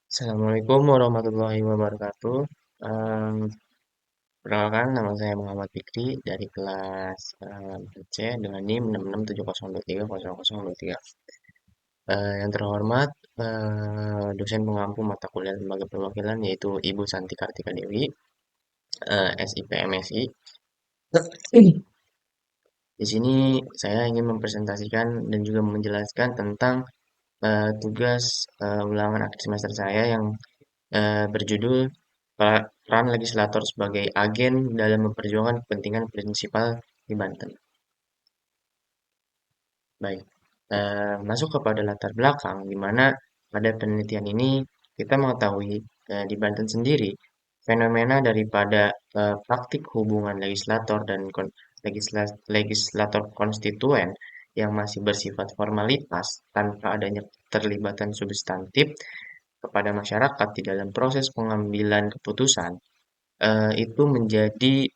Assalamualaikum warahmatullahi wabarakatuh. Em, Perkenalkan, nama saya Muhammad Fikri dari kelas C dengan NIM 6670230023. Yang terhormat, dosen pengampu mata kuliah lembaga perwakilan yaitu Ibu Santi Kartika Dewi, SIP MSI. Di sini saya ingin mempresentasikan dan juga menjelaskan tentang tugas ulangan akhir semester saya yang berjudul Peran Legislator sebagai Agen dalam Memperjuangkan Kepentingan Prinsipal di Banten. Baik, masuk kepada latar belakang, di mana pada penelitian ini kita mengetahui di Banten sendiri fenomena daripada praktik hubungan legislator dan legislator konstituen yang masih bersifat formalitas tanpa adanya keterlibatan substantif kepada masyarakat di dalam proses pengambilan keputusan itu menjadi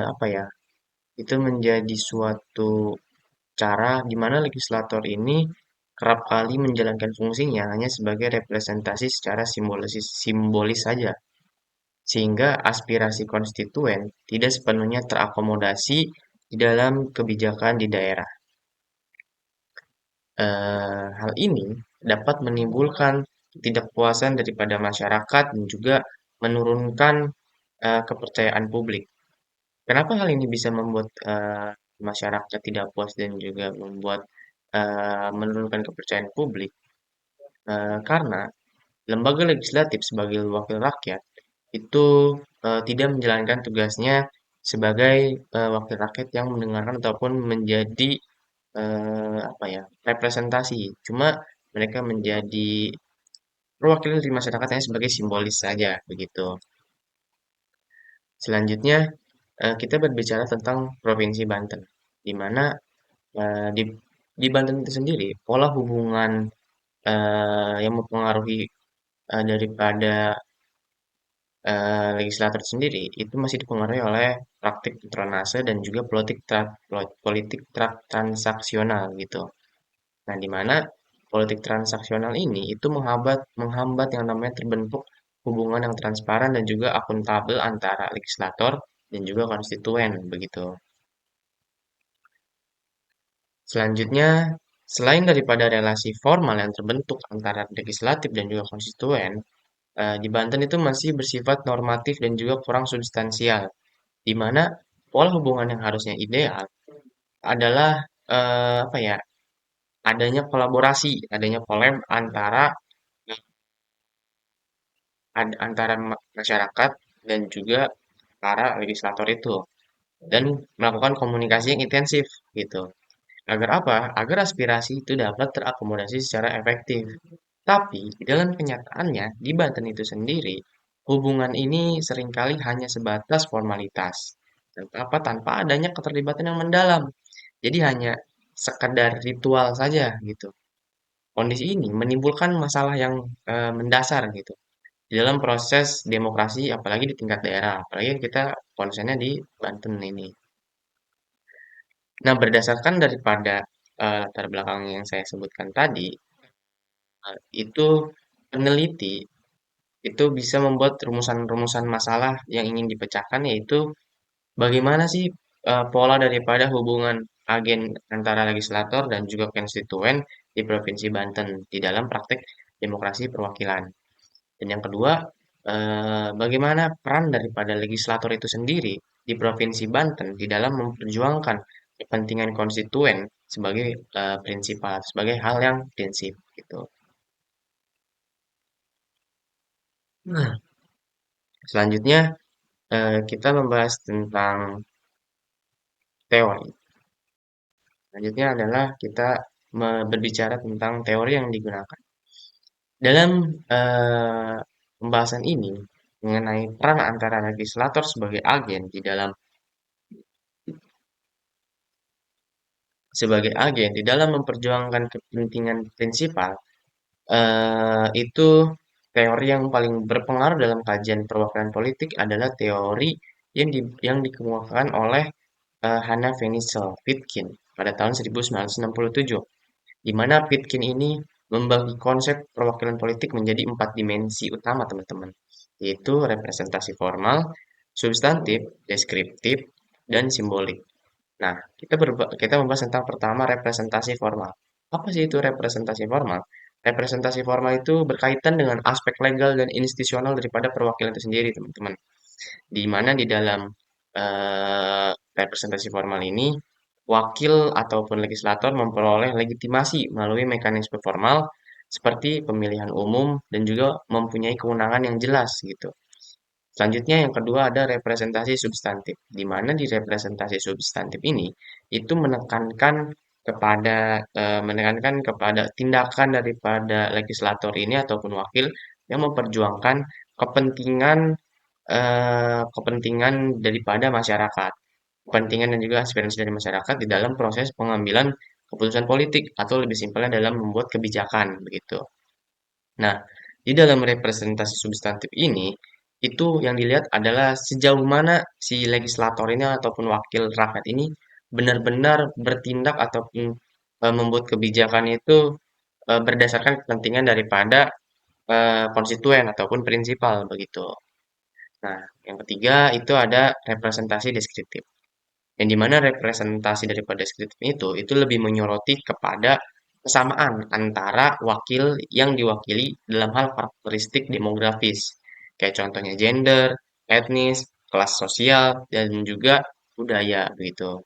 apa ya? Itu menjadi suatu cara di mana legislator ini kerap kali menjalankan fungsinya hanya sebagai representasi secara simbolis saja, sehingga aspirasi konstituen tidak sepenuhnya terakomodasi di dalam kebijakan di daerah. Hal ini dapat menimbulkan ketidakpuasan daripada masyarakat dan juga menurunkan kepercayaan publik. Kenapa hal ini bisa membuat masyarakat tidak puas dan juga membuat menurunkan kepercayaan publik? Karena lembaga legislatif sebagai wakil rakyat itu tidak menjalankan tugasnya sebagai wakil rakyat yang mendengarkan ataupun menjadi apa ya, representasi. Cuma mereka menjadi perwakilan dari masyarakatnya sebagai simbolis saja begitu. Selanjutnya kita berbicara tentang Provinsi Banten, di mana di Banten itu sendiri pola hubungan yang mempengaruhi daripada legislator sendiri itu masih dipengaruhi oleh praktik patronase dan juga transaksional gitu. Nah, di mana politik transaksional ini itu menghambat menghambat yang namanya terbentuk hubungan yang transparan dan juga akuntabel antara legislator dan juga konstituen begitu. Selanjutnya, selain daripada relasi formal yang terbentuk antara legislatif dan juga konstituen, di Banten itu masih bersifat normatif dan juga kurang substansial, di mana pola hubungan yang harusnya ideal adalah apa ya, adanya kolaborasi, adanya collab antara antara masyarakat dan juga para legislator itu dan melakukan komunikasi yang intensif gitu. Agar apa? Agar aspirasi itu dapat terakomodasi secara efektif. Tapi di dalam kenyataannya di Banten itu sendiri hubungan ini seringkali hanya sebatas formalitas. Tanpa adanya keterlibatan yang mendalam. Jadi hanya sekedar ritual saja gitu. Kondisi ini menimbulkan masalah yang mendasar gitu di dalam proses demokrasi apalagi di tingkat daerah, apalagi kita konsennya di Banten ini. Nah, berdasarkan daripada latar belakang yang saya sebutkan tadi, itu peneliti itu bisa membuat rumusan-rumusan masalah yang ingin dipecahkan yaitu bagaimana sih pola daripada hubungan agen antara legislator dan juga konstituen di Provinsi Banten di dalam praktek demokrasi perwakilan. Dan yang kedua, bagaimana peran daripada legislator itu sendiri di Provinsi Banten di dalam memperjuangkan kepentingan konstituen sebagai prinsipal, sebagai hal yang prinsip gitu. Nah, selanjutnya kita membahas tentang teori. Selanjutnya adalah kita berbicara tentang teori yang digunakan. Dalam pembahasan ini mengenai peran antara legislator sebagai agen di dalam memperjuangkan kepentingan prinsipal itu teori yang paling berpengaruh dalam kajian perwakilan politik adalah teori yang dikemukakan oleh Hannah Venisel Pitkin pada tahun 1967, di mana Pitkin ini membagi konsep perwakilan politik menjadi 4 dimensi utama, teman-teman, yaitu representasi formal, substantif, deskriptif, dan simbolik. Nah, kita membahas tentang pertama representasi formal. Apa sih itu representasi formal? Representasi formal itu berkaitan dengan aspek legal dan institusional daripada perwakilan itu sendiri, teman-teman. Di mana di dalam representasi formal ini, wakil ataupun legislator memperoleh legitimasi melalui mekanisme formal seperti pemilihan umum dan juga mempunyai kewenangan yang jelas gitu. Selanjutnya yang kedua ada representasi substantif, di mana di representasi substantif ini itu menekankan kepada tindakan daripada legislator ini ataupun wakil yang memperjuangkan kepentingan kepentingan daripada masyarakat, kepentingan dan juga aspirasi dari masyarakat di dalam proses pengambilan keputusan politik atau lebih simpelnya dalam membuat kebijakan begitu. Nah, di dalam representasi substantif ini, itu yang dilihat adalah sejauh mana si legislator ini ataupun wakil rakyat ini benar-benar bertindak ataupun membuat kebijakan itu berdasarkan kepentingan daripada konstituen ataupun prinsipal begitu. Nah, yang ketiga itu ada representasi deskriptif. Yang dimana representasi daripada deskriptif itu lebih menyoroti kepada kesamaan antara wakil yang diwakili dalam hal karakteristik demografis. Kayak contohnya gender, etnis, kelas sosial, dan juga budaya begitu.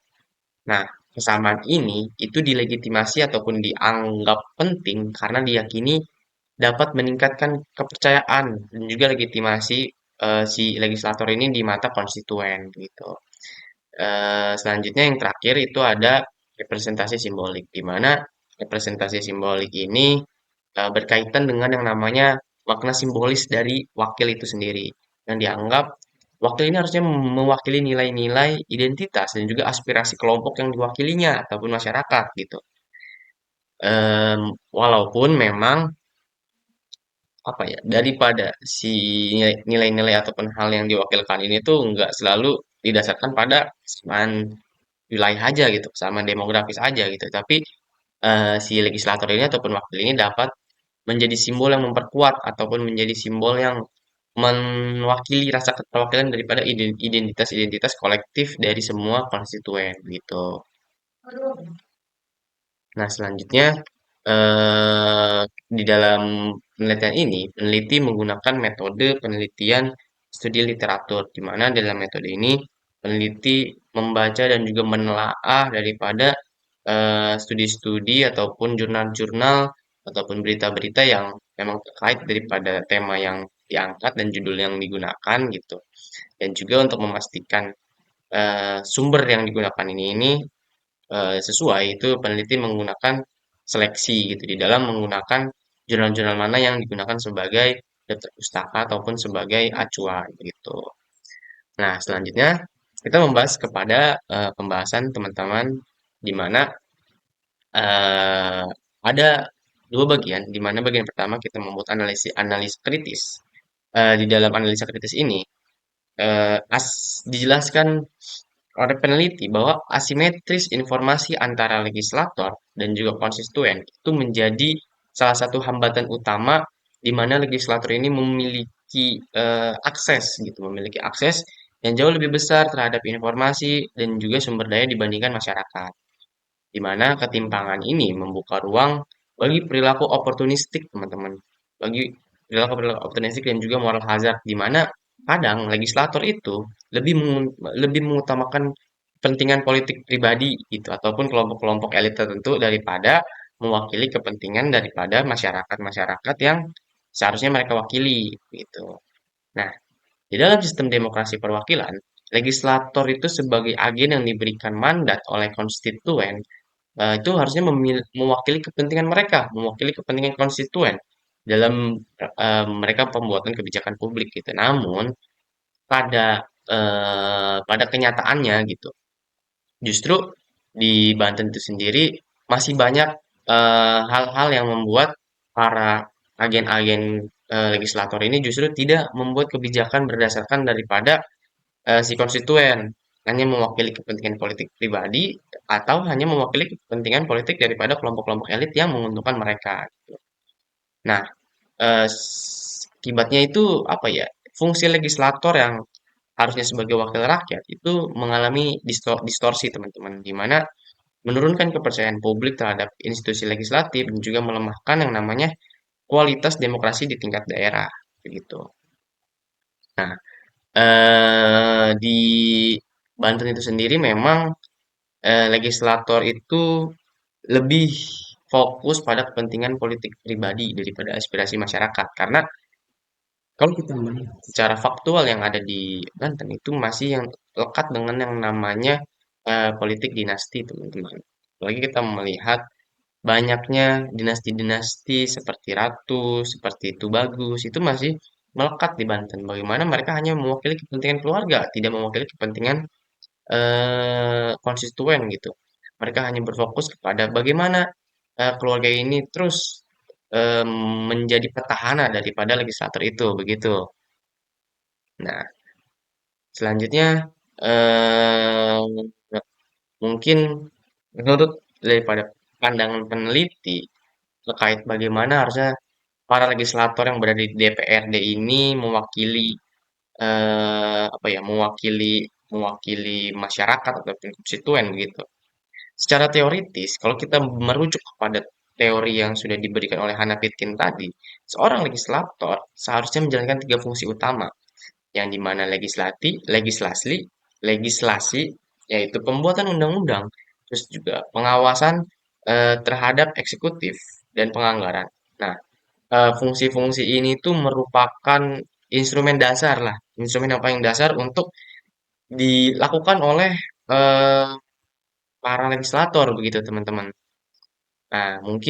Nah, kesamaan ini itu dilegitimasi ataupun dianggap penting karena diyakini dapat meningkatkan kepercayaan dan juga legitimasi si legislator ini di mata konstituen gitu. Selanjutnya yang terakhir itu ada representasi simbolik, di mana representasi simbolik ini berkaitan dengan yang namanya makna simbolis dari wakil itu sendiri, yang dianggap wakil ini harusnya mewakili nilai-nilai identitas dan juga aspirasi kelompok yang diwakilinya ataupun masyarakat gitu. Walaupun memang apa ya, daripada si nilai-nilai ataupun hal yang diwakilkan ini tuh nggak selalu didasarkan pada kesamaan wilayah aja gitu, kesamaan demografis aja gitu. Tapi si legislator ini ataupun wakil ini dapat menjadi simbol yang memperkuat ataupun menjadi simbol yang mewakili rasa keterwakilan daripada identitas-identitas kolektif dari semua konstituen gitu. Nah, selanjutnya di dalam penelitian ini, peneliti menggunakan metode penelitian studi literatur, di mana dalam metode ini peneliti membaca dan juga menelaah daripada studi-studi ataupun jurnal-jurnal ataupun berita-berita yang memang terkait daripada tema yang diangkat dan judul yang digunakan gitu. Dan juga untuk memastikan sumber yang digunakan ini sesuai, itu peneliti menggunakan seleksi gitu di dalam menggunakan jurnal-jurnal mana yang digunakan sebagai daftar pustaka ataupun sebagai acuan gitu. Nah, selanjutnya kita membahas kepada pembahasan teman-teman di mana ada dua bagian, di mana bagian pertama kita membuat analisa kritis. Di dalam analisa kritis ini dijelaskan oleh peneliti bahwa asimetris informasi antara legislator dan juga konstituen itu menjadi salah satu hambatan utama di mana legislator ini memiliki memiliki akses yang jauh lebih besar terhadap informasi dan juga sumber daya dibandingkan masyarakat. Di mana ketimpangan ini membuka ruang bagi perilaku oportunistik, teman-teman. Bagi perilaku-perilaku oportunistik dan juga moral hazard, di mana kadang legislator itu lebih mengutamakan kepentingan politik pribadi gitu ataupun kelompok-kelompok elit tertentu daripada mewakili kepentingan daripada masyarakat-masyarakat yang seharusnya mereka wakili gitu. Nah, di dalam sistem demokrasi perwakilan, legislator itu sebagai agen yang diberikan mandat oleh konstituen itu harusnya mewakili kepentingan mereka, mewakili kepentingan konstituen dalam mereka pembuatan kebijakan publik gitu. Namun pada kenyataannya gitu, justru di Banten itu sendiri masih banyak hal-hal yang membuat para agen-agen legislator ini justru tidak membuat kebijakan berdasarkan daripada si konstituen, hanya mewakili kepentingan politik pribadi atau hanya mewakili kepentingan politik daripada kelompok-kelompok elit yang menguntungkan mereka. Nah, akibatnya itu apa ya? Fungsi legislator yang harusnya sebagai wakil rakyat itu mengalami distorsi teman-teman, di mana menurunkan kepercayaan publik terhadap institusi legislatif dan juga melemahkan yang namanya kualitas demokrasi di tingkat daerah, begitu. Nah, di Banten itu sendiri memang legislator itu lebih fokus pada kepentingan politik pribadi daripada aspirasi masyarakat. Karena kalau kita melihat secara faktual yang ada di Banten itu masih yang lekat dengan yang namanya politik dinasti, teman-teman. Apalagi kita melihat banyaknya dinasti-dinasti seperti Ratu, seperti Tubagus, itu masih melekat di Banten. Bagaimana mereka hanya mewakili kepentingan keluarga, tidak mewakili kepentingan konstituen gitu. Mereka hanya berfokus kepada bagaimana keluarga ini terus eee, menjadi petahana daripada legislator itu, begitu. Nah, selanjutnya eee, mungkin menurut daripada pandangan peneliti terkait bagaimana harusnya para legislator yang berada di DPRD ini mewakili apa ya, mewakili masyarakat ataupun konstituen begitu. Secara teoritis, kalau kita merujuk kepada teori yang sudah diberikan oleh Hannah Pitkin tadi, seorang legislator seharusnya menjalankan tiga fungsi utama, yang dimana legislasi, yaitu pembuatan undang-undang, terus juga pengawasan terhadap eksekutif dan penganggaran. Nah, fungsi-fungsi ini tuh merupakan instrumen dasar lah, instrumen yang paling dasar untuk dilakukan oleh para legislator begitu teman-teman. Nah, mungkin